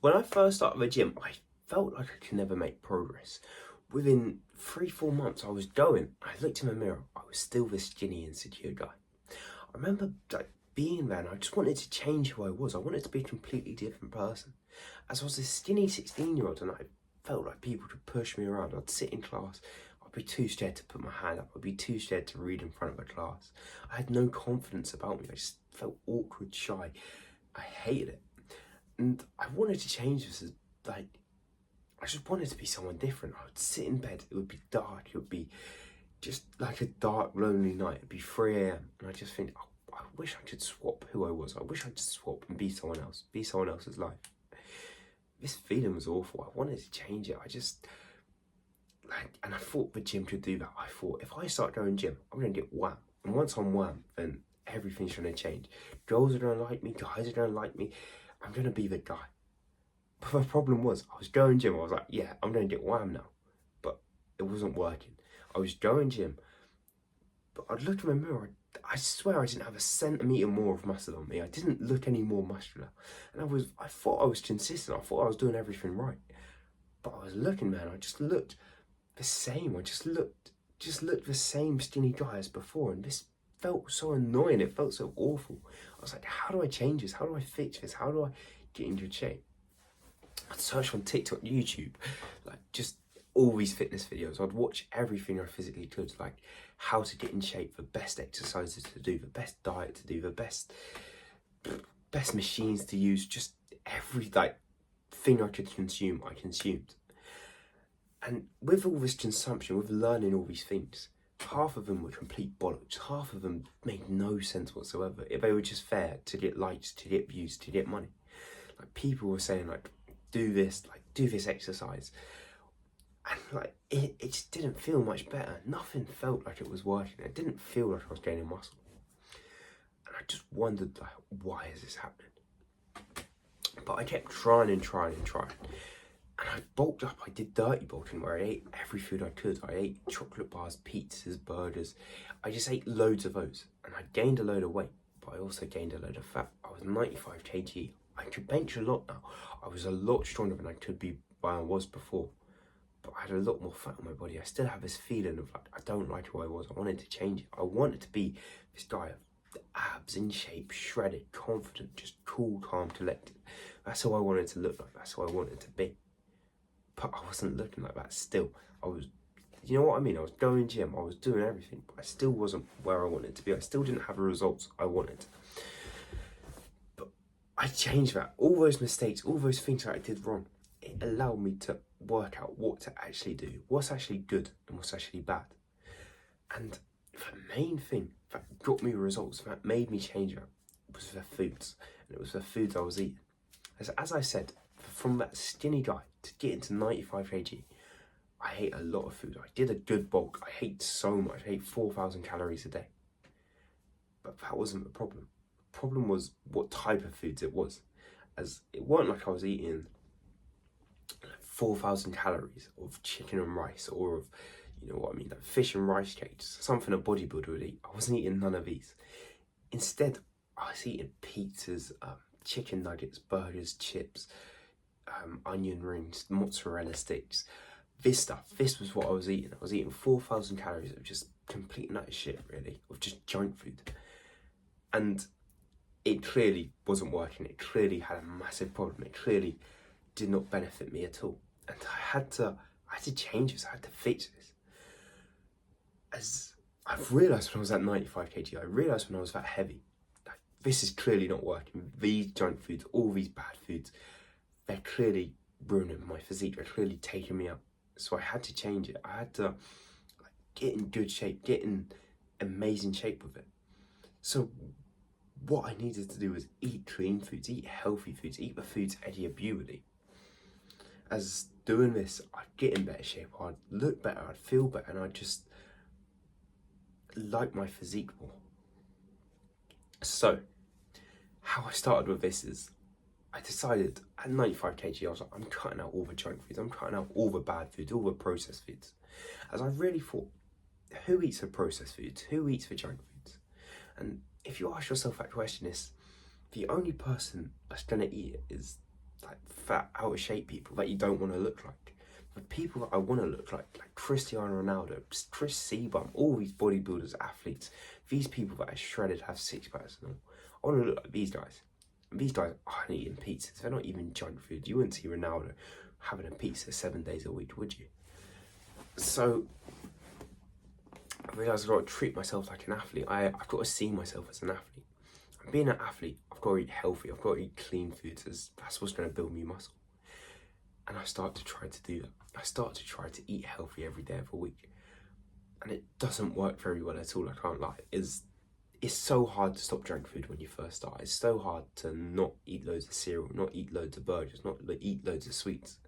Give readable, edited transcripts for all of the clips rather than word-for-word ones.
When I first started the gym, I felt like I could never make progress. Within 3, 4 months, I was going. I looked in the mirror. I was still this skinny, insecure guy. I remember being there, and I just wanted to change who I was. I wanted to be a completely different person. As I was this skinny 16-year-old, and I felt like people could push me around. I'd sit in class. I'd be too scared to put my hand up. I'd be too scared to read in front of a class. I had no confidence about me. I just felt awkward, shy. I hated it. And I wanted to change this I just wanted to be someone different. I would sit in bed, it would be dark, it would be just like a dark, lonely night. It'd be 3 a.m. and I just think, oh, I wish I could swap who I was. I wish I could swap and be someone else, be someone else's life. This feeling was awful. I wanted to change it. And I thought the gym could do that. I thought, if I start going gym, I'm going to get wham. And once I'm wham, then everything's going to change. Girls are going to like me, guys are going to like me. I'm going to be the guy. But the problem was, I was going gym, I was like, yeah, I'm going to get wham now. But it wasn't working. I was going gym, but I'd look in the mirror, I swear I didn't have a centimetre more of muscle on me. I didn't look any more muscular. And I thought I was consistent, I thought I was doing everything right. But I was looking, man, I just looked the same. I just looked the same skinny guy as before, and this felt so annoying. It felt so awful. I was like, how do I change this? How do I fix this? How do I get in good shape? I'd search on TikTok, YouTube, like just all these fitness videos. I'd watch everything I physically could, like how to get in shape, the best exercises to do, the best diet to do, the best machines to use, just every thing I could consume, I consumed. And with all this consumption, with learning all these things, half of them were complete bollocks. Half of them made no sense whatsoever. If they were just fair to get likes, to get views, to get money. Like people were saying, like, do this exercise. And it just didn't feel much better. Nothing felt like it was working. It didn't feel like I was gaining muscle. And I just wondered, why is this happening? But I kept trying. And I bulked up. I did dirty bulking, where I ate every food I could. I ate chocolate bars, pizzas, burgers. I just ate loads of those. And I gained a load of weight, but I also gained a load of fat. I was 95 kg. I could bench a lot now. I was a lot stronger than I was before. But I had a lot more fat on my body. I still have this feeling of I don't like who I was. I wanted to change it. I wanted to be this guy of abs, in shape, shredded, confident, just cool, calm, collected. That's how I wanted to look like. That's who I wanted to be. But I wasn't looking like that still. I was, you know what I mean? I was going gym, I was doing everything, but I still wasn't where I wanted to be. I still didn't have the results I wanted. But I changed that. All those mistakes, all those things that I did wrong, it allowed me to work out what to actually do, what's actually good and what's actually bad. And the main thing that got me results, that made me change that, was the foods. And it was the foods I was eating. As I said, from that skinny guy to get into 95 kg, I ate a lot of food. I did a good bulk. I ate so much. I ate 4,000 calories a day. But that wasn't the problem. The problem was what type of foods it was. As it weren't like I was eating 4,000 calories of chicken and rice, or of, you know what I mean, like fish and rice cakes, something a bodybuilder would eat. I wasn't eating none of these. Instead, I was eating pizzas, chicken nuggets, burgers, chips, onion rings, mozzarella sticks. This was what I was eating. I was eating 4,000 calories of just complete nut shit, really, of just junk food. And it clearly wasn't working. It clearly had a massive problem. It clearly did not benefit me at all. And I had to change this. I had to fix this. As I've realised when I was at 95 kg, I realised when I was that heavy, this is clearly not working. These junk foods, all these bad foods, they're clearly ruining my physique. They're clearly taking me out. So I had to change it. I had to get in good shape, get in amazing shape with it. So what I needed to do was eat clean foods, eat healthy foods, eat the foods Eddie Abu would eat. As doing this, I'd get in better shape, I'd look better, I'd feel better, and I'd just like my physique more. So, how I started with this is, I decided at 95 kg, I was like, I'm cutting out all the junk foods, I'm cutting out all the bad foods, all the processed foods. As I really thought, who eats the processed foods? Who eats the junk foods? And if you ask yourself that question, is the only person that's going to eat it is like fat, out of shape people that you don't want to look like. The people that I want to look like Cristiano Ronaldo, Chris Seabum, all these bodybuilders, athletes, these people that are shredded, have six packs and all. I want to look like these guys. And these guys aren't eating pizzas. They're not even junk food. You wouldn't see Ronaldo having a pizza 7 days a week, would you? So I realised I've got to treat myself like an athlete. I've got to see myself as an athlete. And being an athlete, I've got to eat healthy. I've got to eat clean foods. That's what's going to build me muscle. And I start to try to do that. I start to try to eat healthy every day of the week. And it doesn't work very well at all, I can't lie. It's so hard to stop junk food when you first start. It's so hard to not eat loads of cereal, not eat loads of burgers, not eat loads of sweets.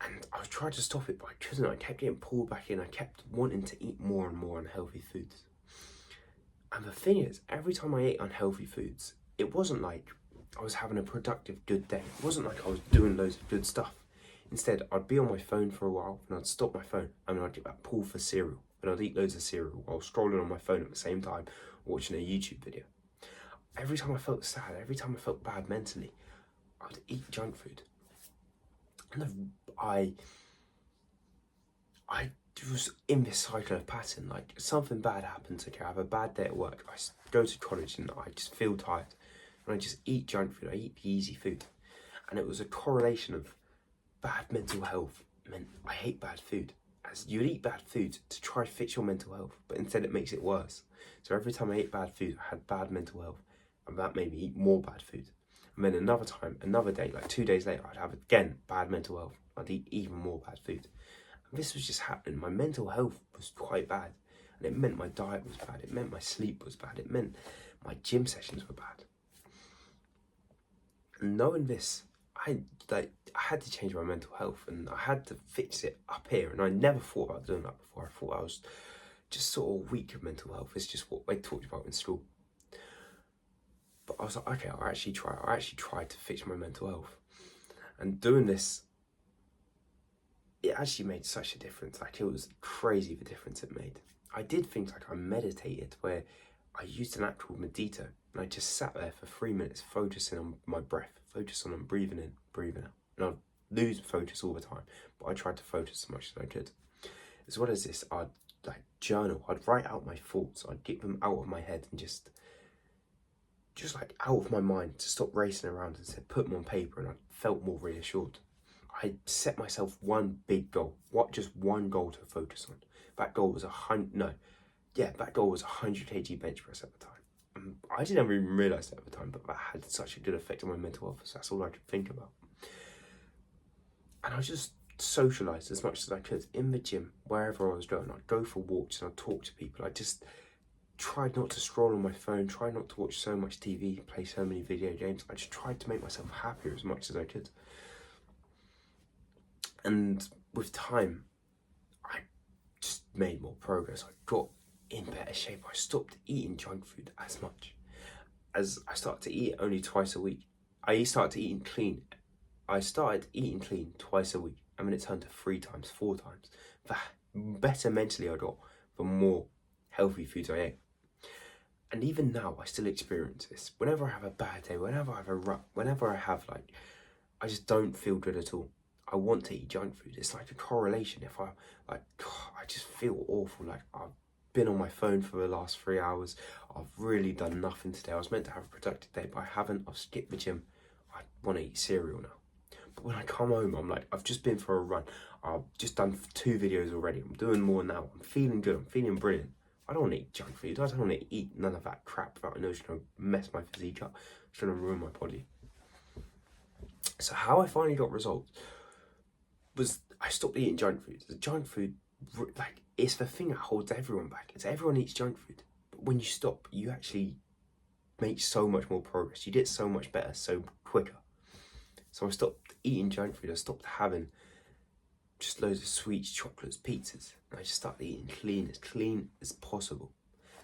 And I was trying to stop it, but I couldn't. I kept getting pulled back in. I kept wanting to eat more and more unhealthy foods. And the thing is, every time I ate unhealthy foods, it wasn't like I was having a productive, good day. It wasn't like I was doing loads of good stuff. Instead, I'd be on my phone for a while, and I'd stop my phone, and then I'd get that pull for cereal. And I'd eat loads of cereal while scrolling on my phone at the same time, watching a YouTube video. Every time I felt sad, every time I felt bad mentally, I would eat junk food. And I was in this cycle of pattern. Like, something bad happens, okay, I have a bad day at work, I go to college and I just feel tired. And I just eat junk food, I eat the easy food. And it was a correlation of bad mental health meant I hate bad food. As you'd eat bad food to try to fix your mental health, but instead it makes it worse. So every time I ate bad food, I had bad mental health, and that made me eat more bad food. And then another time, another day, like 2 days later, I'd have again bad mental health. I'd eat even more bad food. And this was just happening. My mental health was quite bad. And it meant my diet was bad. It meant my sleep was bad. It meant my gym sessions were bad. And knowing this, I had to change my mental health, and I had to fix it up here. And I never thought about doing that before. I thought I was just sort of weak of mental health. It's just what they talked about in school. But I was like, okay, I'll actually try. I actually tried to fix my mental health. And doing this, it actually made such a difference. Like, it was crazy the difference it made. I did things like I meditated, where I used an actual meditator, and I just sat there for 3 minutes focusing on my breath, focusing on breathing in, breathing out. And I'd lose focus all the time, but I tried to focus as much as I could. As well as this, I'd journal. I'd write out my thoughts. I'd get them out of my head and just like out of my mind, to stop racing around, and said, put them on paper, and I felt more reassured. I set myself one big goal, just one goal to focus on. That goal was 100 kg bench press at the time. I didn't even realise that at the time, but that had such a good effect on my mental health, so that's all I could think about. And I just socialised as much as I could in the gym, wherever I was going. I'd go for walks and I'd talk to people. I just tried not to scroll on my phone, tried not to watch so much TV, play so many video games. I just tried to make myself happier as much as I could. And with time, I just made more progress. I got in better shape. I stopped eating junk food as much. As I started to eat only twice a week, I started eating clean. I started eating clean twice a week, and then it turned to 3 times, 4 times. The better mentally I got, the more healthy foods I ate. And even now, I still experience this. Whenever I have a bad day, whenever I have a rut, whenever I just don't feel good at all, I want to eat junk food. It's like a correlation. If I just feel awful. Like, I've been on my phone for the last 3 hours. I've really done nothing today. I was meant to have a productive day, but I haven't. I've skipped the gym. I want to eat cereal now. But when I come home, I'm like, I've just been for a run. I've just done 2 videos already. I'm doing more now. I'm feeling good. I'm feeling brilliant. I don't want to eat junk food. I don't want to eat none of that crap that I know is going to mess my physique up. It's going to ruin my body. So how I finally got results was I stopped eating junk food. The junk food, it's the thing that holds everyone back. It's everyone eats junk food. But when you stop, you actually make so much more progress. You get so much better, so quicker. So I stopped eating junk food. I stopped having just loads of sweets, chocolates, pizzas. And I just started eating clean as possible.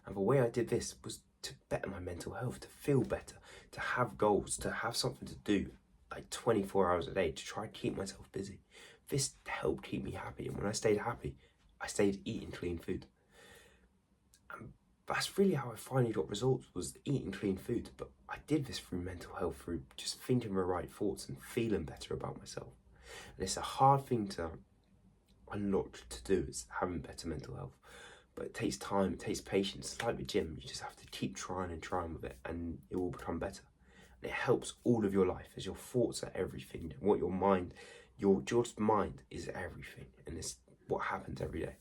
And the way I did this was to better my mental health, to feel better, to have goals, to have something to do like 24 hours a day, to try to keep myself busy. This helped keep me happy. And when I stayed happy, I stayed eating clean food. And that's really how I finally got results, was eating clean food. But I did this through mental health, through just thinking the right thoughts and feeling better about myself. And it's a hard thing to unlock to do, is having better mental health. But it takes time, it takes patience. It's like the gym, you just have to keep trying and trying with it, and it will become better. And it helps all of your life, as your thoughts are everything. What your mind, your just mind is everything, and it's what happens every day.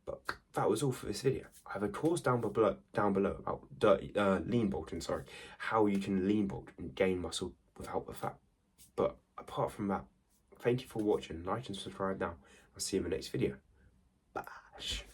But that was all for this video. I have a course down below about lean bulking, how you can lean bulk and gain muscle without the fat. But apart from that, thank you for watching. Like and subscribe now. I'll see you in the next video. Bash.